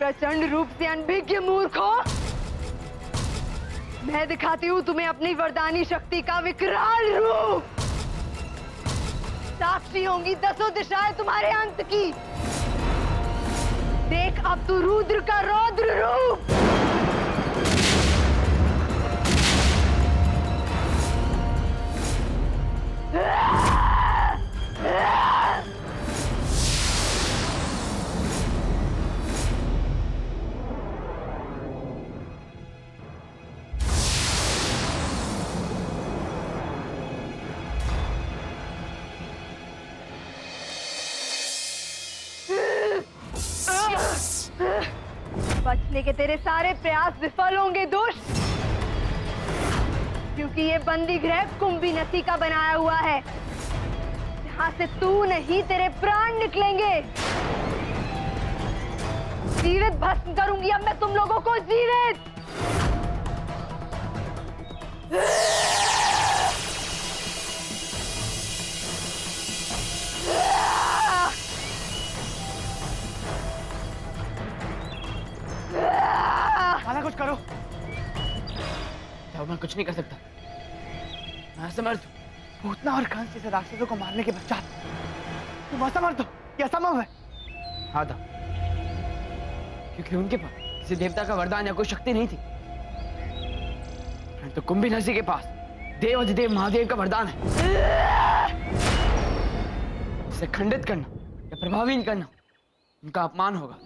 प्रचंड रूप से अनभिज्ञ मूर्ख हो। मैं दिखाती हूँ तुम्हें अपनी वरदानी शक्ति का विकराल रूप। साक्षी होंगी दसों दिशाएं तुम्हारे अंत की। देख अब तू रुद्र का रौद्र रूप। बचने के तेरे सारे प्रयास विफल होंगे दुष्ट, क्योंकि ये बंदी गृह कुंभी नसी का बनाया हुआ है, जहां से तू नहीं तेरे प्राण निकलेंगे। जीवित भस्म करूंगी अब मैं तुम लोगों को, जीवित। कान्हा कुछ करो। मैं कुछ नहीं कर सकता। मैं असमर्थ हूँ। भूतना और कंस जैसे राक्षसों को मारने के पश्चात तुम असमर्थ हो, यह असंभव है। हाँ था, क्योंकि उनके पास किसी देवता का वरदान या कोई शक्ति नहीं थी। तो कुंभी नसी के पास देव अधिदेव महादेव का वरदान है, जिसे खंडित करना या प्रभावित करना उनका अपमान होगा।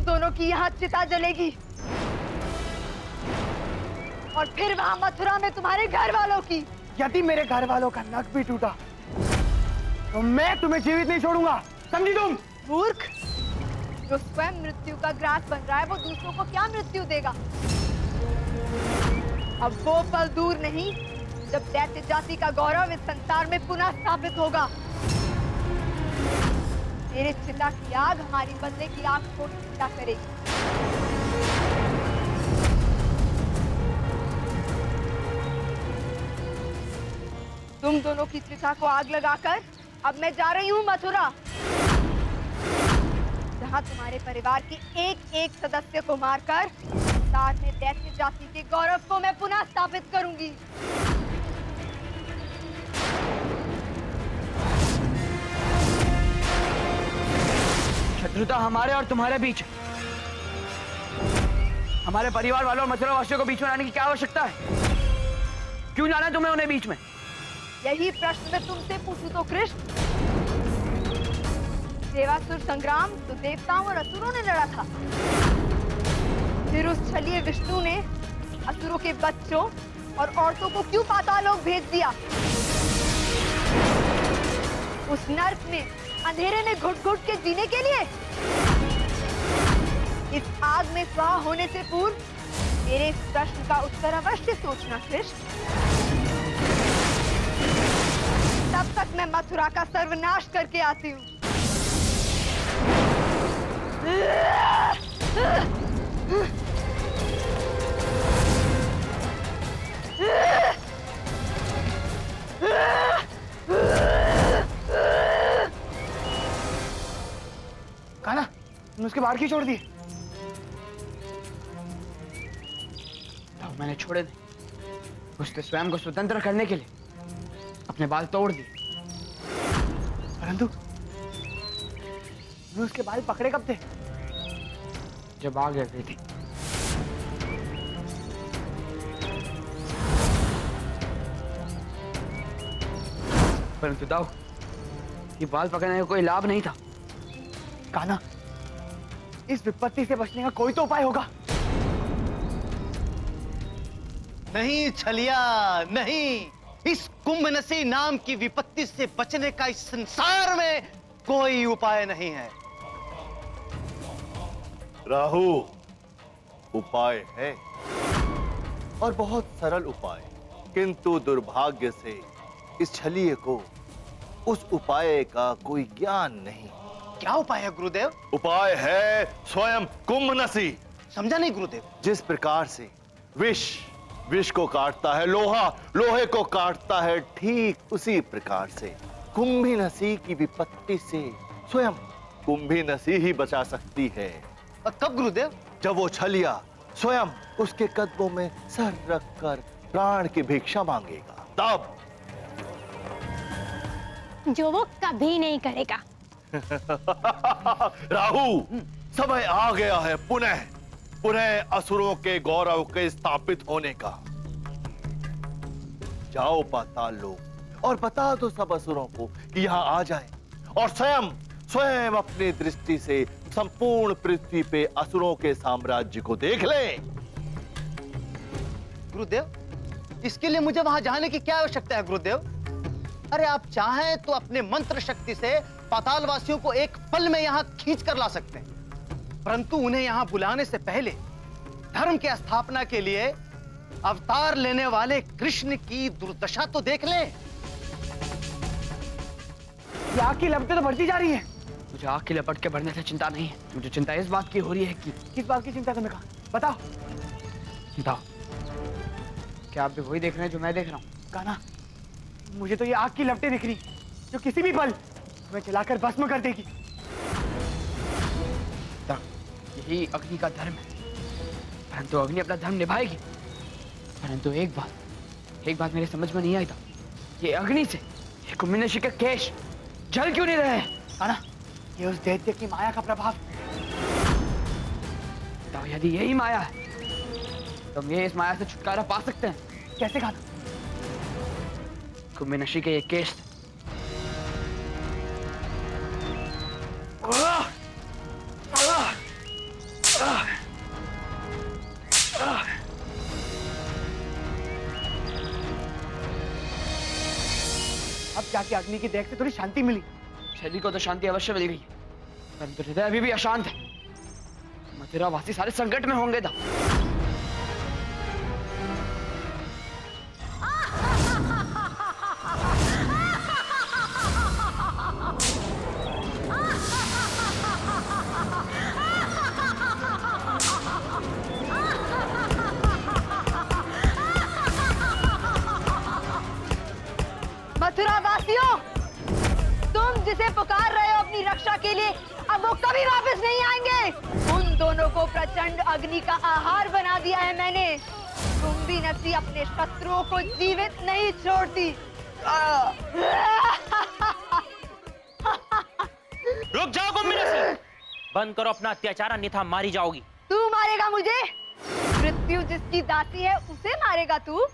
दोनों की यहाँ चिता जलेगी और फिर वहां मथुरा में तुम्हारे घर वालों की। यदि मेरे घर वालों का नख भी टूटा तो मैं तुम्हें जीवित नहीं छोड़ूंगा, समझी तुम? मूर्ख, जो स्वयं मृत्यु का ग्रास बन रहा है वो दूसरों को क्या मृत्यु देगा? अब वो पल दूर नहीं जब दैत्य जाति का गौरव इस संसार में पुनः स्थापित होगा। मेरे चिता की आग हमारी बदले की आग को ठंडा करेगी। तुम दोनों की चिता को आग लगाकर अब मैं जा रही हूँ मथुरा, जहाँ तुम्हारे परिवार के एक एक सदस्य को मारकर संसार में दैत्य जाति के गौरव को मैं पुनः स्थापित करूंगी। शत्रुता हमारे और तुम्हारे बीच, हमारे परिवार वालों और मथुरा वासियों को बीच में आने की क्या आवश्यकता है? क्यों जाना तुम्हें उन्हें बीच में? यही प्रश्न मैं तुमसे पूछूं तो कृष्ण, देवासुर संग्राम तो देवताओं और असुरों ने लड़ा था, फिर उस छलिए विष्णु ने असुरों के बच्चों और औरतों को क्यों पातालोक भेज दिया? उस नर्क में अंधेरे में घुट घुट के जीने के लिए? इस आग में स्वाहा होने से पूर्व मेरे इस प्रश्न का उत्तर अवश्य सोचना कृष्ण। तब तक मैं मथुरा का सर्वनाश करके आती हूँ। कान्हा, तुमने उसके बाहर क्यों छोड़ दिए? तो मैंने छोड़े थे, उसने स्वयं को स्वतंत्र करने के लिए अपने बाल तोड़ दिए। परंतु तुमने उसके बाल पकड़े कब थे? जब आग लग गई थी। परंतु दाऊ, ये बाल पकड़ने का कोई लाभ नहीं था। कान्हा, इस विपत्ति से बचने का कोई तो उपाय होगा। नहीं छलिया, नहीं। इस कुंभनसी नाम की विपत्ति से बचने का इस संसार में कोई उपाय नहीं है। राहु, उपाय है, और बहुत सरल उपाय। किंतु दुर्भाग्य से इस छलिए को उस उपाय का कोई ज्ञान नहीं। क्या उपाय है गुरुदेव? उपाय है स्वयं कुंभनसी। समझा नहीं गुरुदेव। जिस प्रकार से विष विष को काटता है, लोहा लोहे को काटता है, ठीक उसी प्रकार से कुंभनसी की विपत्ति से स्वयं कुंभनसी ही बचा सकती है। कब गुरुदेव? जब वो छलिया स्वयं उसके कदमों में सर रखकर प्राण की भिक्षा मांगेगा, तब। जो वो कभी नहीं करेगा। राहु, समय आ गया है पुनः पुनः असुरों के गौरव के स्थापित होने का। जाओ पाताल लोक और बता दो सब असुरों को कि यहां आ जाएं और स्वयं स्वयं अपनी दृष्टि से संपूर्ण पृथ्वी पे असुरों के साम्राज्य को देख ले। गुरुदेव, इसके लिए मुझे वहां जाने की क्या आवश्यकता है गुरुदेव? अरे आप चाहें तो अपने मंत्र शक्ति से पातालवासियों को एक पल में यहां खींच कर ला सकते हैं, परंतु उन्हें यहां बुलाने से पहले धर्म की स्थापना के लिए अवतार लेने वाले कृष्ण की दुर्दशा तो देख लें। ये आग की लपटें तो बढ़ती जा रही है। मुझे आग की लपट के बढ़ने से चिंता नहीं है, मुझे चिंता इस बात की हो रही है कि किस बात की चिंता तुम्हें कहा? बताओ बताओ, क्या आप भी वही देख रहे हैं जो मैं देख रहा हूँ? कहा ना, मुझे तो ये आग की लपटें दिख रही जो किसी भी पल तुम्हें जलाकर भस्म कर देगी। यही अग्नि का धर्म है, परंतु अग्नि अपना धर्म निभाएगी। परंतु एक बात मेरे समझ में नहीं आई था, ये अग्नि से ये कुंभनसी के केश जल क्यों नहीं रहे हैं? है ना, ये उस दैत्य की माया का प्रभाव। तो यदि यही माया है तो हम ये इस माया से छुटकारा पा सकते हैं। कैसे? खाना कुंभनसी के ये केश। अब जाके अग्नि की देख से थोड़ी शांति मिली। शरीर को तो शांति अवश्य मिल गई, परंतु हृदय अभी भी अशांत है। मथुरावासी सारे संकट में होंगे था। मथुरावासियों, तुम जिसे पुकार रहे हो अपनी रक्षा के लिए, अब वो कभी वापस नहीं आएंगे। उन दोनों को प्रचंड अग्नि का आहार बना दिया है मैंने। कुंभनसी अपने शत्रुओं को जीवित नहीं छोड़ती। रुक जाओ कुंभनसी, बंद करो अपना अत्याचार, अन्यथा मारी जाओगी। तू मारेगा मुझे? मृत्यु जिसकी दासी है उसे मारेगा तू?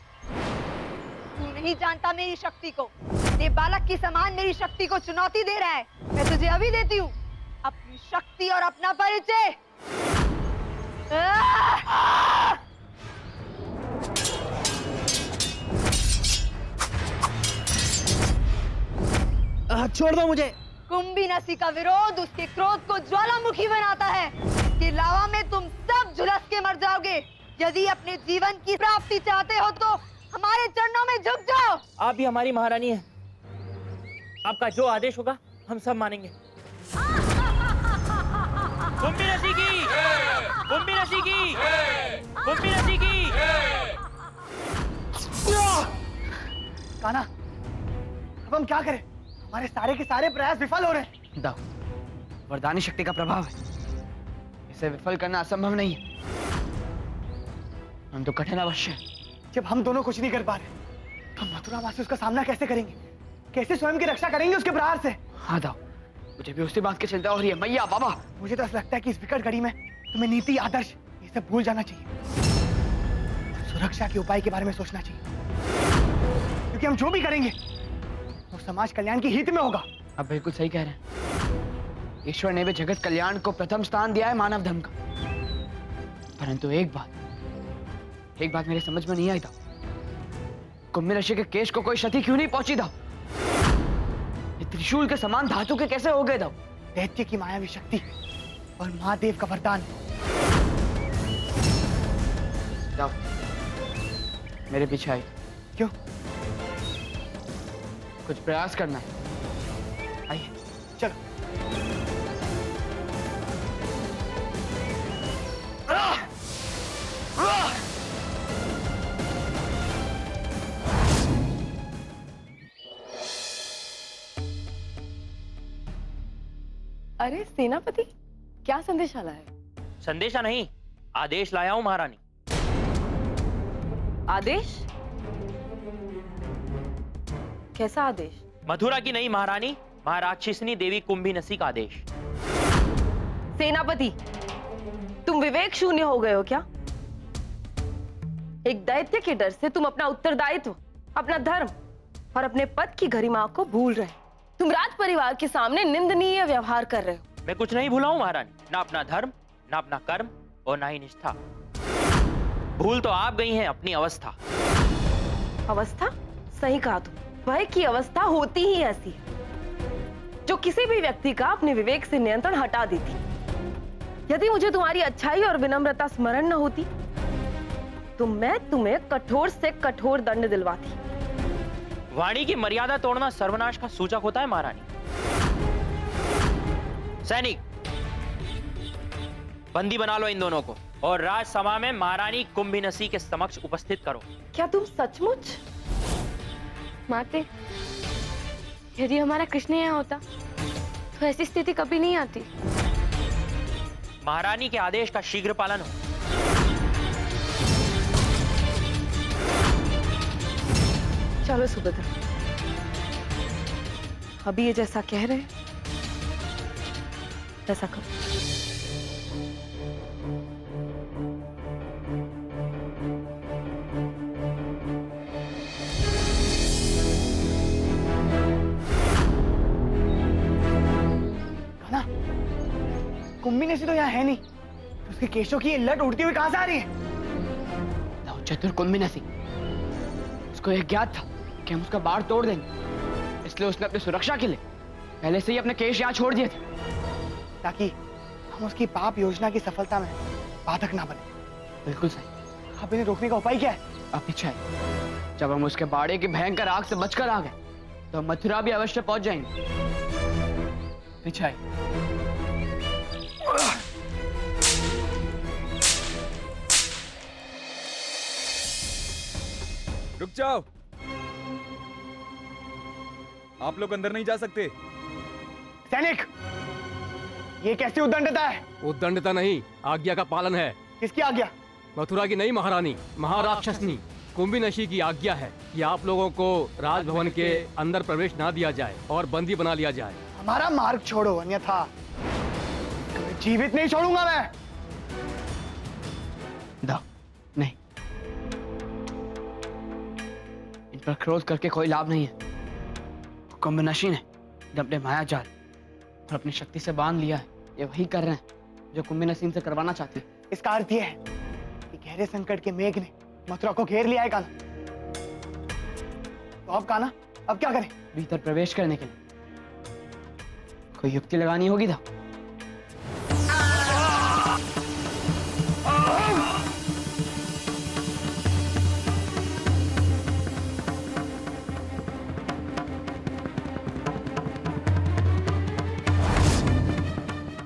तू नहीं जानता मेरी शक्ति को। ये बालक की समान मेरी शक्ति को चुनौती दे रहा है। मैं तुझे अभी देती हूँ अपनी शक्ति और अपना परिचय। छोड़ दो मुझे। कुंभनसी का विरोध उसके क्रोध को ज्वालामुखी बनाता है कि लावा में तुम सब झुलस के मर जाओगे। यदि अपने जीवन की प्राप्ति चाहते हो तो हमारे चरणों में झुक जाओ। आप भी हमारी महारानी हैं। आपका जो आदेश होगा हम सब मानेंगे। कुंभनसी की, कुंभनसी की, कुंभनसी की। कान्हा, अब हम क्या करें? हमारे सारे के सारे प्रयास विफल हो रहे हैं। दाऊ, वरदानी शक्ति का प्रभाव है, इसे विफल करना असंभव नहीं है। हम तो कठिन अवश्य है। जब हम दोनों कुछ नहीं कर पा रहे तो मथुरावासी उसका सामना कैसे करेंगे? कैसे स्वयं की रक्षा करेंगे उसके प्रहार से? हाँ दाऊ, मुझे भी उसी बात की चिंता हो रही है। मैया बाबा, मुझे तो ऐसा लगता है कि इस विकट घड़ी में तुम्हें नीति, आदर्श ये सब भूल जाना चाहिए। सुरक्षा के उपाय के बारे में सोचना चाहिए, क्योंकि हम जो भी करेंगे वो समाज कल्याण के हित में होगा। आप बिल्कुल सही कह रहे हैं। ईश्वर ने भी जगत कल्याण को प्रथम स्थान दिया है मानव धर्म का। परंतु एक बात मेरे समझ में नहीं आई था, कुंभनसी के केश को कोई क्षति क्यों नहीं पहुंची था? ये त्रिशूल के समान धातु के कैसे हो गए था? दैत्य की मायावी शक्ति और महादेव का वरदान। जाओ, मेरे पीछे आई। क्यों? कुछ प्रयास करना है। आइए चलो। अरे सेनापति, क्या संदेश आला है? संदेशा नहीं, आदेश लाया हूं महारानी। आदेश? कैसा आदेश? मथुरा की नई महारानी महाराक्षिसनी देवी कुंभीनसी का आदेश। सेनापति, तुम विवेक शून्य हो गए हो क्या? एक दैत्य के डर से तुम अपना उत्तरदायित्व, अपना धर्म और अपने पद की गरिमा को भूल रहे हो। तुम राज परिवार के सामने निंदनीय व्यवहार कर रहे हो। मैं कुछ नहीं भूला हूं महारानी, ना अपना धर्म, ना अपना कर्म और ना ही निष्ठा। भूल तो आप गई हैं अपनी अवस्था। अवस्था? सही कहा तुम। भय की अवस्था होती ही ऐसी है जो किसी भी व्यक्ति का अपने विवेक से नियंत्रण हटा देती। यदि मुझे तुम्हारी अच्छाई और विनम्रता स्मरण न होती तो मैं तुम्हें कठोर से कठोर दंड दिलवाती। वाणी की मर्यादा तोड़ना सर्वनाश का सूचक होता है महारानी। सैनिक, बंदी बना लो इन दोनों को और राजसभा में महारानी कुंभीनसी के समक्ष उपस्थित करो। क्या तुम सचमुच? माते, यदि हमारा कृष्ण यहाँ होता तो ऐसी स्थिति कभी नहीं आती। महारानी के आदेश का शीघ्र पालन हो। चलो सुभद्रा, अभी ये जैसा कह रहे वैसा करो। कुंभीनसी तो यहाँ है नहीं, उसके केशों की ये लट उड़ती हुई कहां से आ रही है? चतुर कुंभीनसी, उसको यह ज्ञात था कि हम उसका बाड़ तोड़ देंगे, इसलिए उसने अपनी सुरक्षा के लिए पहले से ही अपने केश यहाँ छोड़ दिए थे ताकि हम उसकी पाप योजना की सफलता में बाधक ना बने। बिल्कुल सही। अब इन्हें रोकने का उपाय क्या है? अब पीछे आइए। जब हम उसके बाड़े की भयंकर आग से बचकर आ गए तो मथुरा भी अवश्य पहुंच जाएंगे। पीछे आइए। रुक जाओ, आप लोग अंदर नहीं जा सकते। सैनिक, ये कैसी उद्दंडता है? उद्दंडता नहीं, आज्ञा का पालन है। किसकी आज्ञा? मथुरा की नई महारानी महाराक्षसनी कुंभीनसी की आज्ञा है कि आप लोगों को राजभवन के अंदर प्रवेश ना दिया जाए और बंदी बना लिया जाए। हमारा मार्ग छोड़ो, अन्यथा तुम्हें जीवित नहीं छोड़ूंगा मैं। नहीं, इन पर क्रोध करके कोई लाभ नहीं है। कुंभीनसी ने अपने माया जाल और अपनी शक्ति से बांध लिया है। ये वही कर रहे हैं जो कुंभीनसी से करवाना चाहती है। इसका अर्थ यह है कि गहरे संकट के मेघ ने मथुरा को घेर लिया है। कान्हा, तो अब कान्हा, अब क्या करें? भीतर प्रवेश करने के लिए कोई युक्ति लगानी होगी था।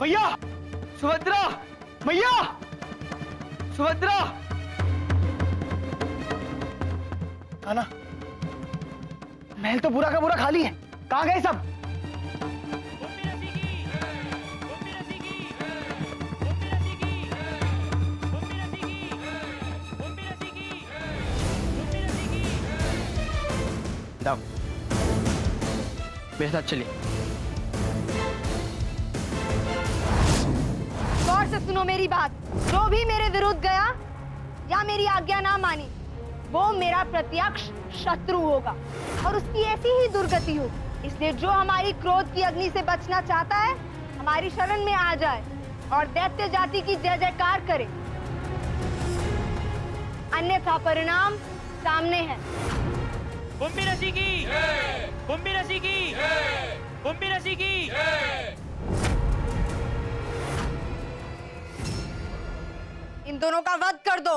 भैया, सुभद्रा, भैया, सुभद्रा। कान्हा, महल तो पूरा का पूरा खाली है, कहाँ गए सब? मेरे साथ चलिए। गौर से सुनो मेरी बात। जो भी मेरे विरुद्ध गया या मेरी आज्ञा ना मानी, वो मेरा प्रत्यक्ष शत्रु होगा और उसकी ऐसी ही दुर्गति होगी। इसलिए जो हमारी क्रोध की अग्नि से बचना चाहता है, हमारी शरण में आ जाए और दैत्य जाति की जय जयकार करे, अन्यथा परिणाम सामने है। कुंभीनसी की, कुंभीनसी की, कुंभीनसी की। इन दोनों का वध कर दो।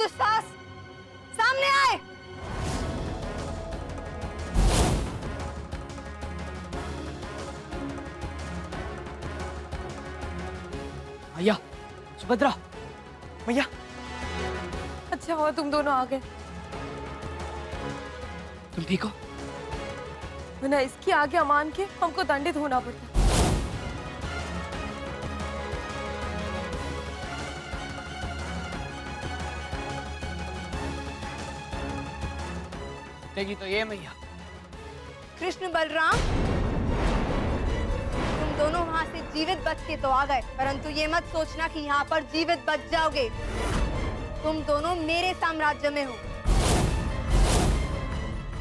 दुस्साहस, सामने आए। मैया, सुभद्रा, मैया। अच्छा हुआ तुम दोनों आ गए, तुम ठीक हो? वरना इसकी आज्ञा मान के हमको दंडित होना पड़ता। देखी तो ये मैया। कृष्ण बलराम, तुम दोनों वहां से जीवित बच के तो आ गए, परंतु ये मत सोचना कि यहाँ पर जीवित बच जाओगे। तुम दोनों मेरे साम्राज्य में हो,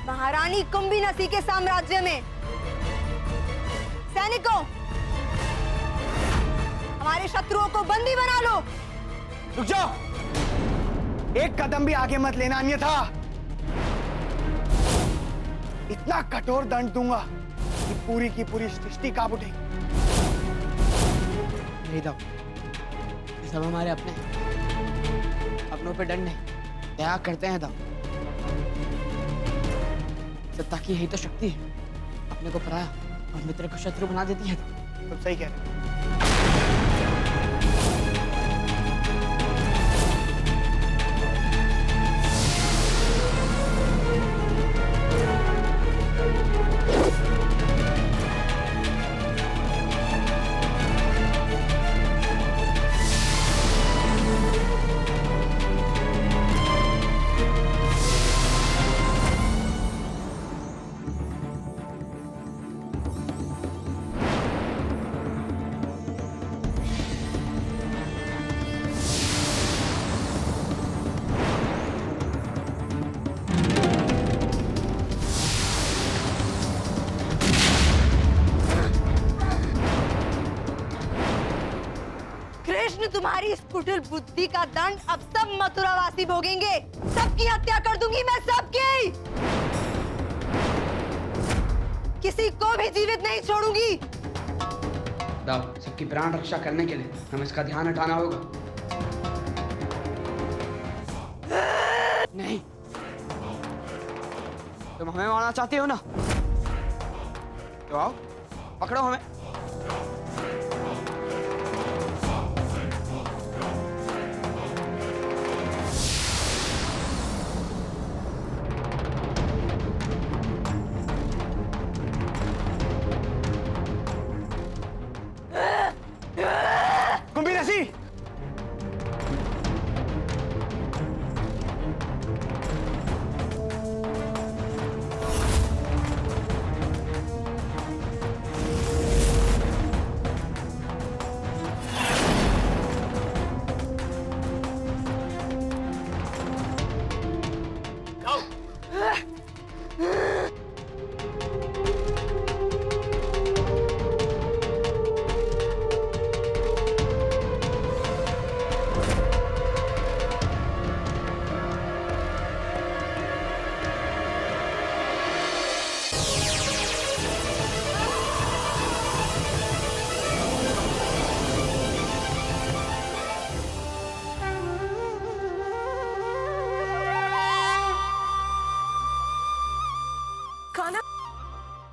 महारानी कुंभीनसी के साम्राज्य में। सैनिकों, हमारे शत्रुओं को बंदी बना लो। रुक जाओ, एक कदम भी आगे मत लेना, अन्यथा इतना कठोर दंड दूंगा कि पूरी की पूरी सृष्टि कांप उठेगी। नहीं दाऊ, ये सब हमारे अपनों पे दंड नहीं, दया करते हैं दाऊ। सत्ता की यही तो शक्ति है, अपने को पराया और मित्र को शत्रु बना देती है। तुम सही कह रहे हो। तुम्हारी इस कुटिल बुद्धि का दंड अब सब मथुरावासी भोगेंगे। सबकी हत्या कर दूंगी मैं, सबकी। किसी को भी जीवित नहीं छोड़ूंगी। दाऊ, सबकी प्राण रक्षा करने के लिए हमें इसका ध्यान हटाना होगा। नहीं, तुम हमें मारना चाहते हो ना, तो आओ पकड़ो हमें। कुंभीनसी,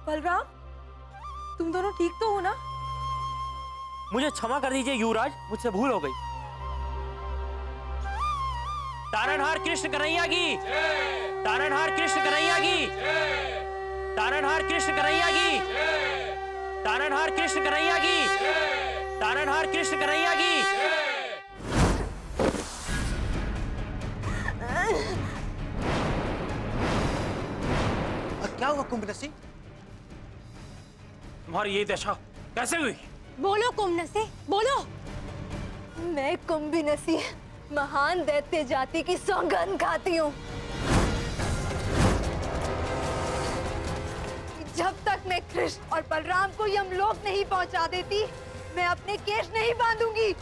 बलराम, तुम दोनों ठीक तो हो ना? मुझे क्षमा कर दीजिए युवराज, मुझसे भूल हो गई। तारणहार कृष्ण कन्हैया की, तारणहार कृष्ण कन्हैया की, तारणहार कृष्ण कन्हैया की, तारणहार कृष्ण कन्हैया की, तारणहार कृष्ण कन्हैया की। क्या हुआ कुंभनसी? तुम्हारी ये दशा कैसे हुई? बोलो कुंभनसी, बोलो। मैं कुंभनसी महान दैत्य जाति की सौगंध खाती हूँ। जब तक मैं कृष्ण और बलराम को यमलोक नहीं पहुंचा देती, मैं अपने केश नहीं बांधूंगी।